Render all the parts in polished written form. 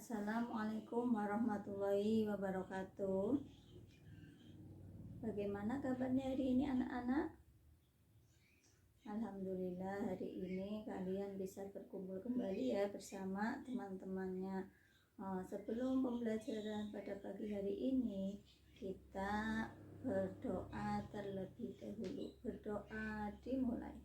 Assalamualaikum warahmatullahi wabarakatuh. Bagaimana kabarnya hari ini anak-anak? Alhamdulillah hari ini kalian bisa berkumpul kembali ya bersama teman-temannya. Sebelum pembelajaran pada pagi hari ini, kita berdoa terlebih dahulu. Berdoa dimulai.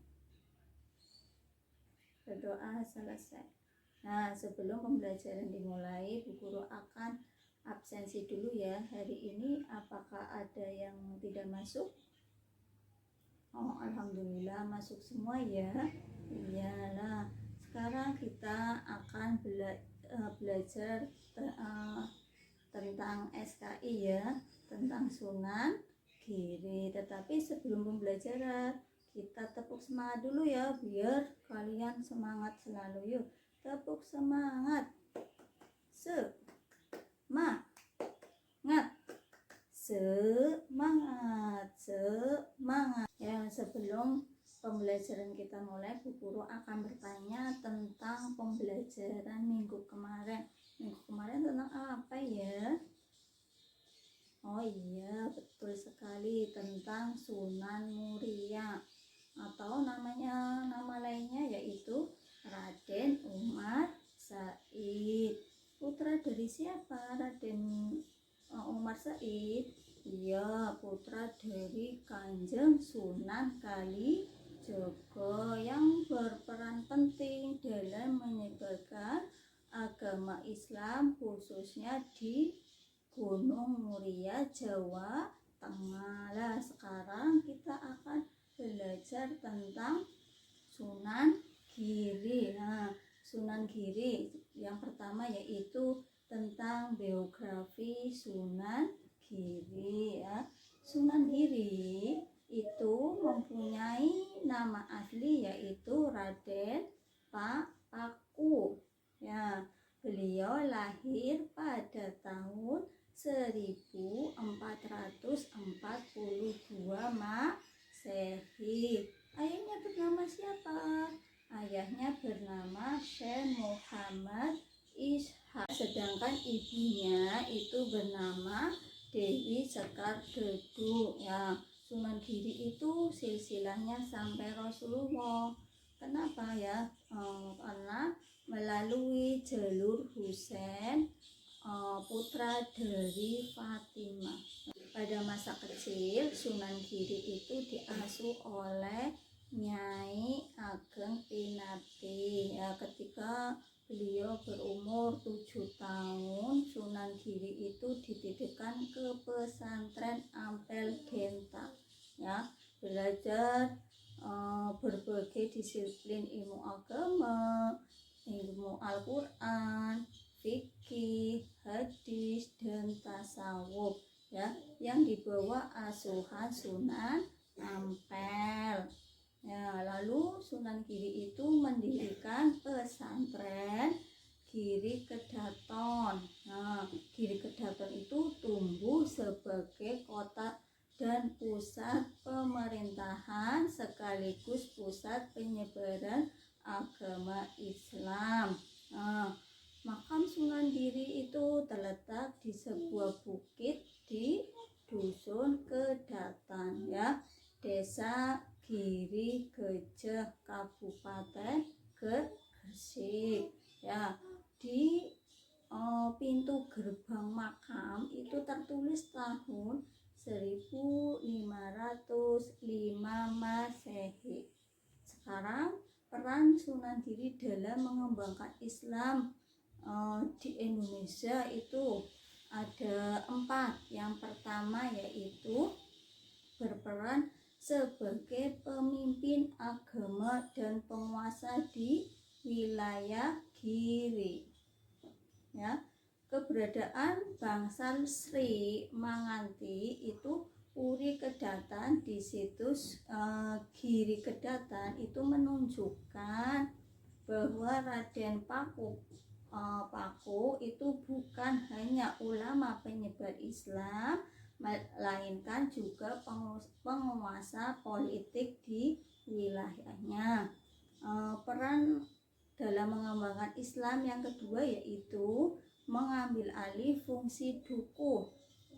Berdoa selesai. Nah, sebelum pembelajaran dimulai, Bu Guru akan absensi dulu ya. Hari ini apakah ada yang tidak masuk? Oh, alhamdulillah masuk semua ya. Iyalah. Sekarang kita akan belajar tentang SKI ya, tentang Sunan Giri. Tetapi sebelum pembelajaran, kita tepuk semangat dulu ya, biar kalian semangat selalu. Yuk, tepuk semangat. Semangat. Semangat. Ya, sebelum pembelajaran kita mulai, Bu Guru akan bertanya tentang pembelajaran minggu kemarin. Minggu kemarin tentang apa ya? Oh iya, betul sekali, tentang Sunan Muria, atau nama lainnya yaitu Raden Umar Said. Putra dari siapa Raden Umar Said? Iya, putra dari Kanjeng Sunan Kalijogo yang berperan penting dalam menyebarkan agama Islam khususnya di Gunung Muria, Jawa Tengah. Lah, sekarang kita akan belajar tentang Sunan Giri. Nah, Sunan Giri yang pertama yaitu tentang biografi Sunan Giri ya. Sunan Giri itu mempunyai nama asli yaitu Raden Paku ya. Beliau lahir pada tahun 1442 Masehi. Ayahnya bernama siapa? Ayahnya bernama Syekh Muhammad Ishaq, sedangkan ibunya itu bernama Dewi Sekar Dedu ya. Sunan Giri itu silsilahnya sampai Rasulullah. Kenapa ya? Karena melalui jalur Husain, putra dari Fatimah. Pada masa kecil, Sunan Giri itu diasuh oleh Nyai Ageng Pinati ya. Ketika beliau berumur 7 tahun, Sunan Giri itu dititipkan ke pesantren Ampel Genta ya, belajar berbagai disiplin ilmu agama, ilmu Al-Quran, fikih, hadis, dan tasawuf ya, yang dibawa asuhan Sunan Ampel ya. Lalu Sunan Giri itu mendirikan pesantren Giri Kedaton. Nah, Giri Kedaton itu tumbuh sebagai kota dan pusat pemerintahan sekaligus pusat penyebaran agama Islam. Nah, makam Sunan Giri itu terletak di sebuah bukit di Dusun Kedatan ya, Desa Giri Gejeh, Kabupaten Gresik ya. Di pintu gerbang makam itu tertulis tahun 1505 Masehi. Sekarang peran Sunan Giri dalam mengembangkan Islam di Indonesia itu ada 4. Yang pertama yaitu berperan sebagai pemimpin agama dan penguasa di wilayah Giri ya. Keberadaan bangsal Sri Manganti itu Puri Kedatan di situs Giri Kedatan itu menunjukkan bahwa Raden Paku itu bukan hanya ulama penyebar Islam, melainkan juga penguasa politik di wilayahnya. Peran dalam mengembangkan Islam yang kedua yaitu mengambil alih fungsi dukuh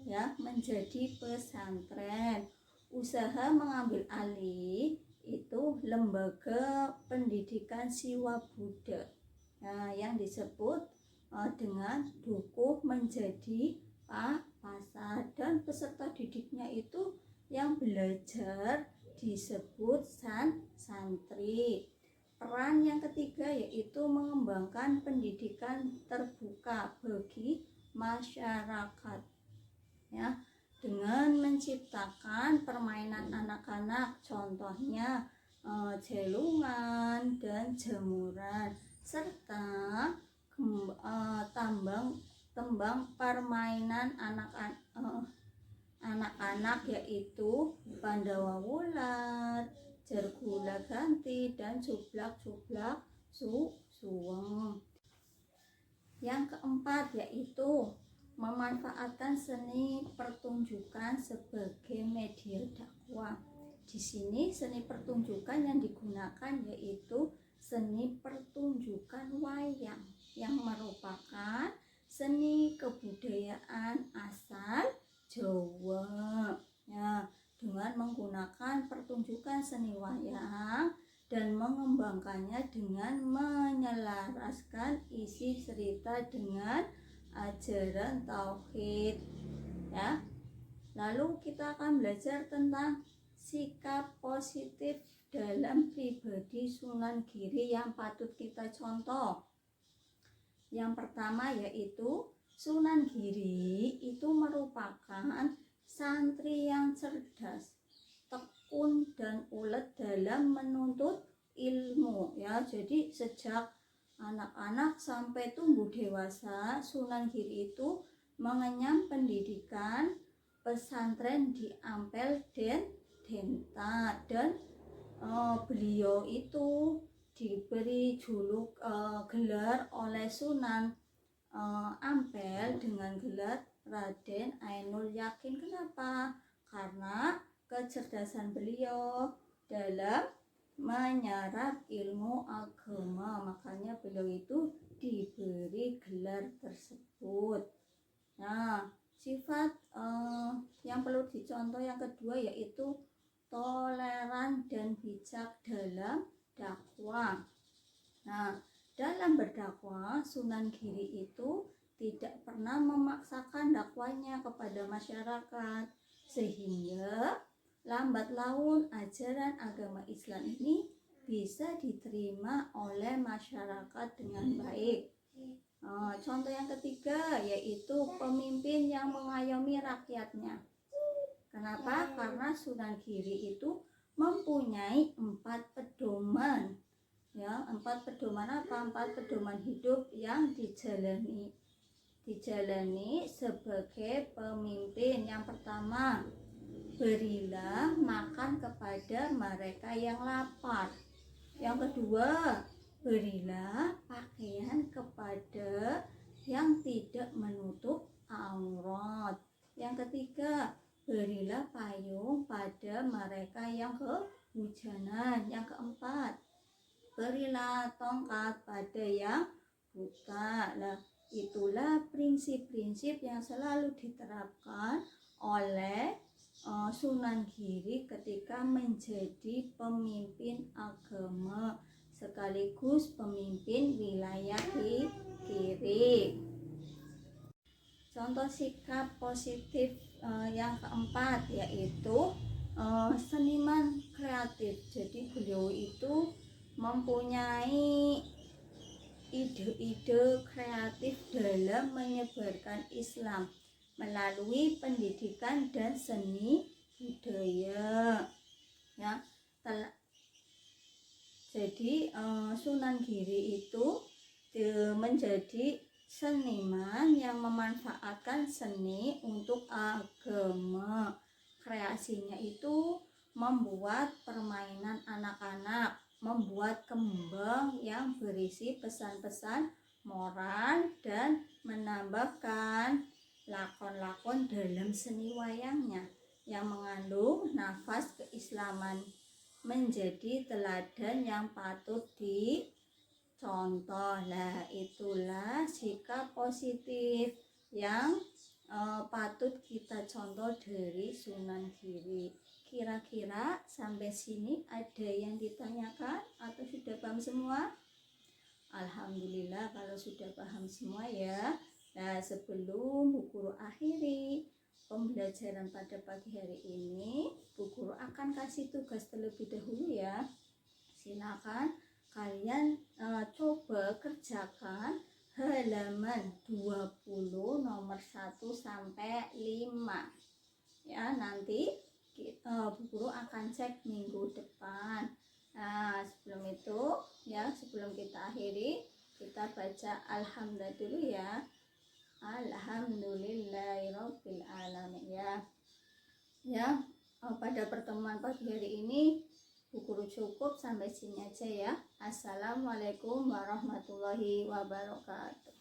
ya menjadi pesantren. Usaha mengambil alih itu lembaga pendidikan Siwa Buddha yang disebut dengan dukuh menjadi pasar, dan peserta didiknya itu yang belajar disebut santri. Peran yang ketiga yaitu mengembangkan pendidikan terbuka bagi masyarakat ya, dengan menciptakan permainan anak-anak, contohnya jelungan dan jemuran, serta tembang permainan anak-anak yaitu Pandawa Wulat, Jergula Ganti, dan Jublak-Jublak Suweng. Yang keempat yaitu memanfaatkan seni pertunjukan sebagai media dakwah. Di sini seni pertunjukan yang digunakan yaitu seni pertunjukan wayang yang merupakan seni kebudayaan asal Jawa ya, dengan menggunakan pertunjukan seni wayang dan mengembangkannya dengan menyelaraskan isi cerita dengan ajaran tauhid ya. Lalu kita akan belajar tentang sikap positif dalam pribadi Sunan Giri yang patut kita contoh. Yang pertama yaitu Sunan Giri itu merupakan santri yang cerdas, tekun dan ulet dalam menuntut ilmu ya. Jadi sejak anak-anak sampai tumbuh dewasa, Sunan Giri itu mengenyam pendidikan pesantren di Ampel dan Denta, dan beliau itu diberi juluk gelar oleh Sunan Ampel dengan gelar Raden Ainul Yakin. Kenapa? Karena kecerdasan beliau dalam menyerap ilmu agama, makanya beliau itu diberi gelar tersebut. Nah, sifat yang perlu dicontoh yang kedua yaitu toleran dan bijak dalam dakwah. Nah, dalam berdakwah Sunan Giri itu tidak pernah memaksakan dakwanya kepada masyarakat, sehingga lambat laun ajaran agama Islam ini bisa diterima oleh masyarakat dengan baik. Contoh yang ketiga yaitu pemimpin yang mengayomi rakyatnya. Kenapa? Karena Sunan Giri itu mempunyai 4 pedoman ya. 4 pedoman apa? 4 pedoman hidup yang dijalani sebagai pemimpin. Yang pertama, berilah makan kepada mereka yang lapar. Yang kedua, berilah pakaian kepada yang tidak menutup aurat. Yang ketiga, berilah payung pada mereka yang kehujanan. Yang keempat, berilah tongkat pada yang buta. Nah, itulah prinsip-prinsip yang selalu diterapkan oleh Sunan Giri ketika menjadi pemimpin agama sekaligus pemimpin wilayah Giri. Contoh sikap positif yang keempat yaitu seniman kreatif. Jadi beliau itu mempunyai ide-ide kreatif dalam menyebarkan Islam melalui pendidikan dan seni budaya ya. Jadi Sunan Giri itu menjadi seniman yang memanfaatkan seni untuk agama. Kreasinya itu membuat permainan anak-anak, membuat kembang yang berisi pesan-pesan moral, dan menambahkan lakon-lakon dalam seni wayangnya yang mengandung nafas keislaman, menjadi teladan yang patut contoh. Lah itulah sikap positif yang patut kita contoh dari Sunan Giri. Kira-kira sampai sini ada yang ditanyakan atau sudah paham semua? Alhamdulillah kalau sudah paham semua ya. Nah, sebelum Bu Guru akhiri pembelajaran pada pagi hari ini, Bu Guru akan kasih tugas terlebih dahulu ya. Silakan kalian coba kerjakan halaman 20 nomor 1 sampai 5. Ya, nanti Bu Guru akan cek minggu depan. Nah, sebelum itu ya, sebelum kita akhiri, kita baca alhamdulillah dulu ya. Alhamdulillahirabbil alamin ya. Ya, pada pertemuan pagi hari ini Bu Guru cukup sampai sini aja ya. Assalamualaikum warahmatullahi wabarakatuh.